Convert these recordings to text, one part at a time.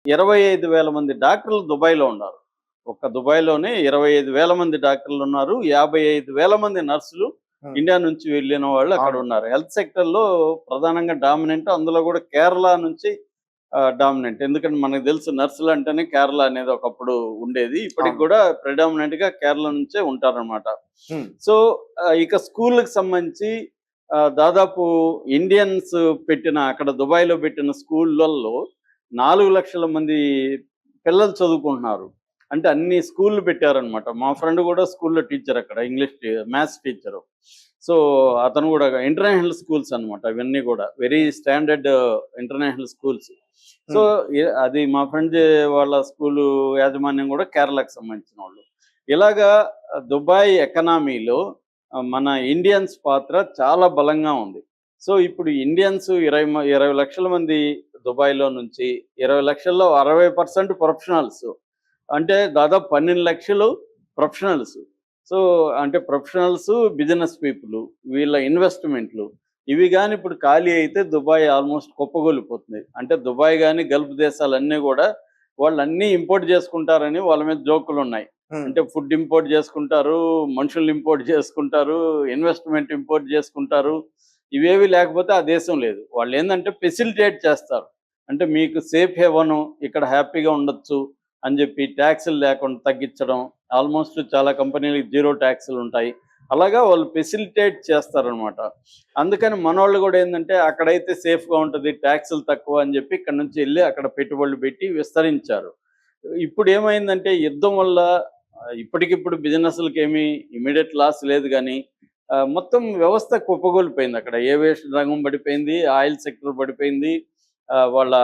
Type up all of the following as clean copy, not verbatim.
25,000 మంది డాక్టర్లు దుబాయ్‌లో ఉన్నారు. ఒక్క దుబాయ్‌లోనే 25,000 మంది డాక్టర్లున్నారు. 55,000 మంది నర్సులు హ్మ్. ఇండియా నుంచి వెళ్ళిన వాళ్ళు అవును. అక్కడున్నారు. హెల్త్ సెక్టర్‌లో ప్రధానంగా డామినెంట్. అందులో కూడా కేరళ నుంచి డామినెంట్. ఎందుకంటే మనకు తెలుసు నర్సులంటేనే కేరళ అనేది ఒకప్పుడు ఉండేది. ఇప్పటికి అవును. కూడా ప్రెడామినెంట్‌గా కేరళ నుంచే ఉంటారనమాట. హ్మ్. సో, ఇక స్కూళ్ళకి సంబంధించి దాదాపు ఇండియన్స్ పెట్టిన అక్కడ దుబాయ్‌లో పెట్టిన స్కూళ్ళల్లో 4,00,000 మంది పిల్లలు చదువుకుంటున్నారు. అంటే అన్ని స్కూల్లు పెట్టారనమాట. మా ఫ్రెండ్ కూడా స్కూల్‌లో టీచర్ అక్కడ. Maths teacher. సో, అతను కూడా ఇంటర్నేషనల్ స్కూల్స్ అనమాట ఇవన్నీ కూడా. Very standard international schools. So, హ్మ్. అది మా ఫ్రెండ్ వాళ్ళ స్కూలు యాజమాన్యం కూడా కేరళకి సంబంధించిన వాళ్ళు. ఇలాగా దుబాయ్ ఎకానమీలో మన ఇండియన్స్ పాత్ర చాలా బలంగా ఉంది. సో, ఇప్పుడు ఇండియన్స్ 20,00,000 మంది దుబాయ్‌లో నుంచి 20,00,000లో 60% ప్రొఫెషనల్స్. అంటే దాదాపు 12,00,000 ప్రొఫెషనల్స్. సో, అంటే ప్రొఫెషనల్స్, బిజినెస్ పీపుల్ వీళ్ళ ఇన్వెస్ట్‌మెంట్‌లు ఇవి గాని ఇప్పుడు ఖాళీ అయితే దుబాయ్ ఆల్‌మోస్ట్ కుప్పగూలిపోతుంది. అంటే దుబాయ్ గాని, గల్ఫ్ దేశాలన్నీ గూడా వాళ్ళన్నీ ఇంపోర్ట్ చేసుకుంటారని వాళ్ళ మీద జోకులున్నాయి. హ్మ్. అంటే ఫుడ్ ఇంపోర్ట్ చేసుకుంటారు, మనుషుల్ని ఇంపోర్ట్ చేసుకుంటారు, ఇన్వెస్ట్‌మెంట్ ఇంపోర్ట్ చేసుకుంటారు. ఇవేవి లేకపోతే ఆ దేశం లేదు. వాళ్ళేందంటే ఫెసిలిటేట్ చేస్తారు. అంటే మీకు సేఫ్ హేవను, ఇక్కడ హ్యాపీగా ఉండొచ్చు అని జెప్పి ట్యాక్సులు లేకుండా తగ్గించడం. ఆల్‌మోస్ట్ చాలా కంపెనీలకి జీరో ట్యాక్సులుంటాయి. అలాగా వాళ్ళు ఫెసిలిటేట్ చేస్తారనమాట. అందుకని మనోళ్ళు గూడా ఏందంటే అక్కడైతే సేఫ్‌గా ఉంటది, ట్యాక్సులు తక్కువ అని జెప్పి ఇక్కడి నుంచి ఎళ్లి అక్కడ పెట్టుబడులు పెట్టి విస్తరించారు. ఇప్పుడేమైందంటే యుద్ధం వల్ల ఇప్పటికిప్పుడు బిజినెస్‌లకేమి ఇమ్మీడియేట్ లాస్ లేదు గానీ, మొత్తం వ్యవస్థ కుప్పగూలిపోయింది అక్కడ. ఏవియేషన్ రంగం పడిపోయింది, ఆయిల్ సెక్టర్ పడిపోయింది, వాళ్ళ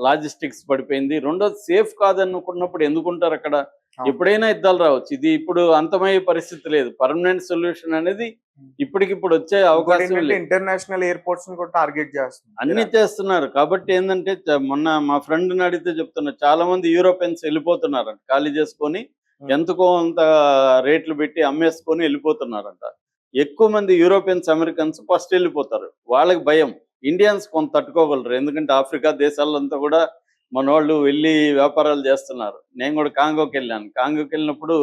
లాజిస్టిక్స్ పడిపోయింది. రెండోది సేఫ్ కాదనుకున్నప్పుడు ఎందుకుంటారక్కడ? అవును. ఎప్పుడైనా యుద్ధాలు రావచ్చు. ఇది ఇప్పుడు అంతమయ్యే పరిస్థితి లేదు. పర్మనెంట్ సొల్యూషన్ అనేది హ్మ్. ఇప్పటికిప్పుడు వచ్చే అవకాశం ఇంకోటేంటంటే లేదు. ఇంటర్నేషనల్ ఎయిర్‌పోర్ట్స్‌ని కూడా టార్గెట్ చేస్తుంది అన్నీ ఇరాన్. చేస్తున్నారు. కాబట్టి ఏందంటే మొన్న మా ఫ్రెండ్‌ని అడిగితే చెప్తున్నా. చాలా మంది యూరోపియన్స్ ఎళ్ళిపోతున్నారంట. ఖాళీ చేసుకొని హ్మ్. ఎంతకో అంత రేట్లు పెట్టి అమ్మేసుకొని ఎళ్ళిపోతున్నారంట. ఎక్కువ మంది యూరోపియన్స్, అమెరికన్స్ ఫస్ట్ ఎళ్ళిపోతారు. వాళ్ళకి భయం. ఇండియన్స్ కొంత తట్టుకోగలరు. ఎందుకంటే ఆఫ్రికా దేశాలంతా కూడా మనోళ్ళు వెళ్లి వ్యాపారాలు చేస్తున్నారు. నేను కూడా కాంగోకెళ్ళాను. కాంగోకెళ్ళినప్పుడు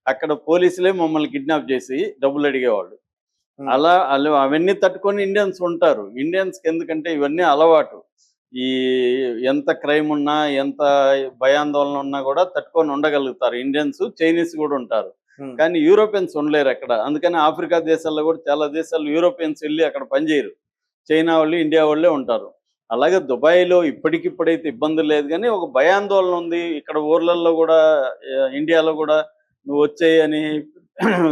అక్కడ పోలీసులే మమ్మల్ని కిడ్నాప్ చేసి డబ్బులు అడిగేవాళ్ళు. హ్మ్. అలా అవన్నీ తట్టుకొని ఇండియన్స్ ఉంటారు. ఇండియన్స్‌కి ఎందుకంటే ఇవన్నీ అలవాటు. ఈ ఎంత క్రైమ్ ఉన్నా, ఎంత భయాందోళన ఉన్నా గూడా తట్టుకొని ఉండగలుగుతారు. ఇండియన్స్, చైనీస్ గూడా ఉంటారు. హ్మ్. కానీ యూరోపియన్స్ ఉండలేరక్కడ. అందుకని ఆఫ్రికా దేశాల్లో గూడా చాలా దేశాల్లో యూరోపియన్స్ ఎళ్లి అక్కడ పని జేయరు. చైనా వాళ్ళు, ఇండియా వాళ్ళే ఉంటారు. అలాగే దుబాయ్‌లో ఇప్పటికిప్పుడైతే ఇబ్బంది లేదు గానీ, ఒక భయాందోళన ఉంది. ఇక్కడ ఊర్లల్లో గూడా ఇండియాలో గూడా నువ్వొచ్చేయి అని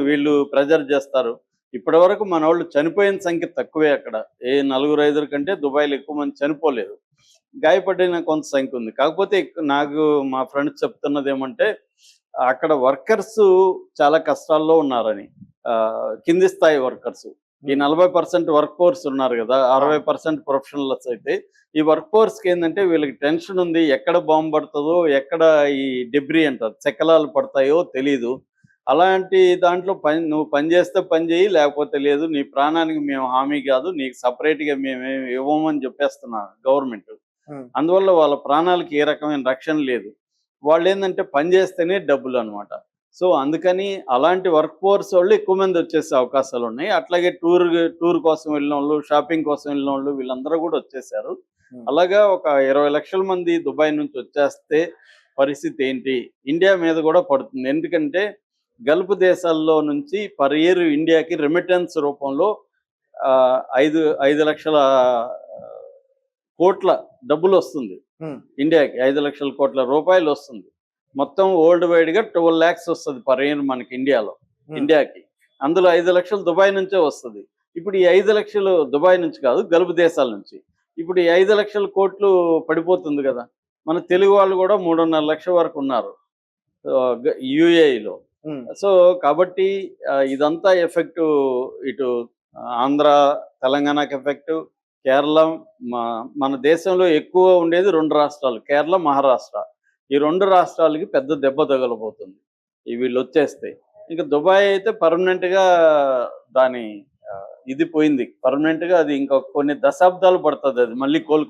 వీళ్ళు ప్రెషర్ జేస్తారు. ఇప్పటివరకు మనోళ్ళు చనిపోయిన సంఖ్య తక్కువే అక్కడ. ఏ నలుగురు, ఐదుగురు కంటే దుబాయ్‌లో ఎక్కువ మంది చనిపోలేదు. గాయపడిన కొంత సంఖ్య ఉంది. కాకపోతే నాకు మా ఫ్రెండ్స్ చెప్తున్నదేమంటే, అక్కడ వర్కర్సు చాలా కష్టాల్లో ఉన్నారని. కింది స్థాయి వర్కర్సు. ఈ హ్మ్. 40% వర్క్ ఫోర్స్ ఉన్నారు గదా! అవును. 60% ప్రొఫెషనల్స్ అయితే, ఈ వర్క్ ఫోర్స్‌కేందంటే వీళ్ళకి టెన్షన్ ఉంది. ఎక్కడ బాంబ్ పడతదో, ఎక్కడ ఈ డెబ్రీ అంటారు. శకలాలు పడతాయో తెలీదు. అలాంటి దాంట్లో నువ్వు పని చేస్తే పని చెయ్యి, లేకపోతే లేదు. నీ ప్రాణానికి మేము హామీ కాదు. నీకు సెపరేట్‌గా మేమేమి ఇవ్వమని చెప్పేస్తున్నారు గవర్నమెంట్. హ్మ్. అందువల్ల వాళ్ళ ప్రాణాలకి ఏ రకమైన రక్షణ లేదు. వాళ్ళేందంటే పని చేస్తేనే డబ్బులనమాట. సో, అందుకని అలాంటి వర్క్ ఫోర్స్ వాళ్ళు ఎక్కువ మంది వచ్చేసే అవకాశాలున్నాయి. అట్లాగే టూర్ కోసం వెళ్ళినోళ్ళు, షాపింగ్ కోసం వెళ్ళినోళ్ళు వీళ్ళందరూ గూడా వచ్చేసారు. హ్మ్. అలాగా ఒక 20,00,000 మంది దుబాయ్ నుంచి వచ్చేస్తే పరిస్థితి ఏంటి? ఇండియా మీద గూడా పడుతుంది. ఎందుకంటే గల్ఫ్ దేశాల్లో నుంచి పర్ ఇయర్ ఇండియాకి రెమిటెన్స్ రూపంలో 5,00,000 కోట్ల డబ్బులొస్తుంది. హ్మ్. ఇండియాకి 5,00,000 కోట్ల రూపాయలొస్తుంది. మొత్తం వరల్డ్ వైడ్‌గా 12,00,000 వస్తది పర్ ఇయర్ మనకి హ్మ్. ఇండియాకి. అందులో 5,00,000 దుబాయ్ నుంచే వస్తది. ఇప్పుడు ఈ 5,00,000 దుబాయ్ నుంచి కాదు, గల్ఫ్ దేశాల నుంచి. ఇప్పుడు ఈ 5,00,000 కోట్లు పడిపోతుంది గదా! మన తెలుగు వాళ్ళు గూడా 3,50,000 వరకు ఉన్నారు. యూఏఈలో. హ్మ్. సో, కాబట్టి ఇదంతా ఎఫెక్టు ఇటు ఆంధ్ర, తెలంగాణకి ఎఫెక్టు, కేరళ, మ మన దేశంలో ఎక్కువ ఉండేది 2 రాష్ట్రాలు. కేరళ, మహారాష్ట్ర. ఈ 2 రాష్ట్రాలకి పెద్ద దెబ్బ తగలబోతుంది. వీళ్ళొచ్చేస్తే. ఇంక దుబాయ్ అయితే పర్మనెంట్‌గా దాని ఇది పోయింది. పర్మనెంట్‌గా అది ఇంకా కొన్ని దశాబ్దాలు పడతదది మళ్ళీ